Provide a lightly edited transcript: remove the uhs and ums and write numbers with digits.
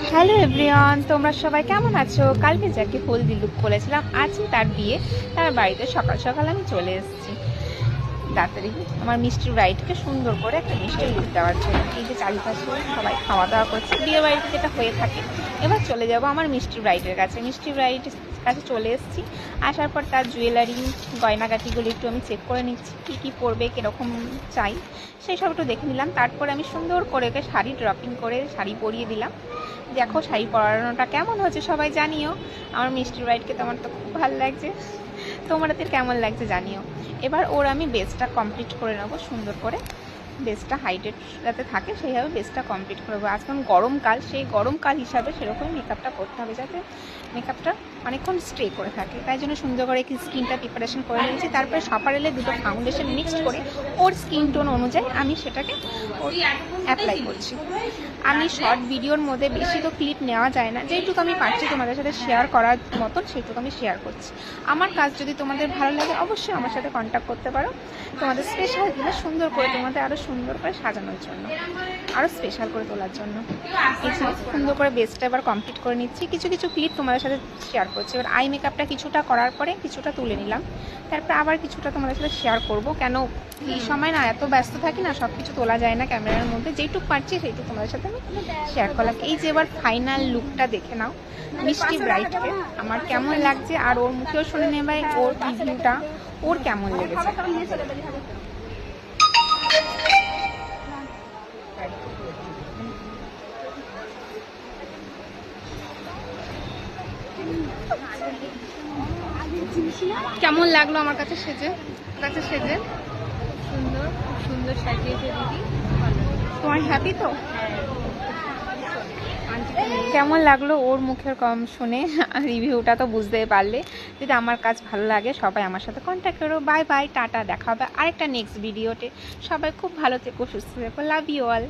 Hello everyone, তোমরা সবাই কেমন আছো? কালকে যাকে হলদি লুক বলেছিলাম, আজকে তার বিয়ে, তার বাড়িতে সকাল সকাল আমি চলে এসেছি তাড়াতাড়ি আমার মিষ্টি ব্রাইডকে সুন্দর করে একটা মিষ্টি লুক দেওয়ার জন্য। এই যে চারিপাশে সবাই খাওয়া দাওয়া করছে, বিয়ে বাড়িতে যেটা হয়ে থাকে। এবার চলে যাব আমার মিষ্টি ব্রাইডের কাছে। মিষ্টি ব্রাইডের কাছে চলে এসেছি। আসার পর তার জুয়েলারি গয়নাগাটিগুলো একটু আমি চেক করে নিচ্ছি, কী কী পরবে, কীরকম চাই সেই সব একটু দেখে নিলাম। তারপরে আমি সুন্দর করে ওকে শাড়ি ড্রপিং করে শাড়ি পরিয়ে দিলাম। দেখো শাড়ি পরানোটা কেমন হয়েছে সবাই জানিও। আমার মিষ্টি ব্রাইডকে তোমার তো খুব ভালো লাগছে, তোমাদের কেমন লাগছে জানিও। এবার ওর আমি বেসটা কমপ্লিট করে নেবো সুন্দর করে। বেসটা হাইটেড যাতে থাকে সেইভাবে বেসটা কমপ্লিট করবো। আজকাল গরমকাল, সেই গরমকাল হিসাবে সেরকমই মেকআপটা করতে হবে যাতে মেকআপটা অনেকক্ষণ স্টে করে থাকে। তাই জন্য সুন্দর করে কি স্কিনটা প্রিপারেশন করে নিয়েছি। তারপরে সপারেলে দুটো ফাউন্ডেশন মিক্সড করে ওর স্কিন টোন অনুযায়ী আমি সেটাকে অ্যাপ্লাই করছি। আমি শর্ট ভিডিওর মধ্যে বেশি তো ক্লিপ নেওয়া যায় না, যেটুকু আমি পারছি তোমাদের সাথে শেয়ার করার মতন সেইটুকু আমি শেয়ার করছি। আমার কাজ যদি তোমাদের ভালো লাগে অবশ্যই আমার সাথে কন্ট্যাক্ট করতে পারো তোমাদের স্পেশাল দিনে সুন্দর করে তোমাদের আরও সুন্দর করে সাজানোর জন্য, আরও স্পেশাল করে তোলার জন্য। এই সুন্দর করে বেসটা এবার কমপ্লিট করে নিচ্ছি। কিছু কিছু ক্লিপ তোমাদের সাথে শেয়ার করছি। এবার আই মেকআপটা কিছুটা করার পরে কিছুটা তুলে নিলাম, তারপরে আবার কিছুটা তোমাদের সাথে শেয়ার করব। কেন এই সময় না এত ব্যস্ত থাকি না, সব কিছু তোলা যায় না ক্যামেরার মধ্যে, যেটুকু পারছি সেইটুকু তোমাদের সাথে আমি শেয়ার করলাম। এই যে এবার ফাইনাল লুকটা দেখে নাও মিষ্টি ব্রাইডকে, আমার কেমন লাগছে আর ওর মুখেও শুনে নেবে ওর রিভিউটা ওর কেমন লেগেছে। কেমন লাগলো আমার কাছে সেজে? সুন্দর, খুব সুন্দর সাজিয়েছে দিদি। তোমার হ্যাপি তো? কেমন লাগলো ওর মুখের কম শুনে রিভিউটা তো বুঝতেই পারলে। যদি আমার কাজ ভালো লাগে সবাই আমার সাথে কন্ট্যাক্ট করো। বাই বাই, টাটা, দেখা হবে আরেকটা নেক্সট ভিডিওতে। সবাই খুব ভালো থেকো, সুস্থ থেকো, লাভ ইউ অল।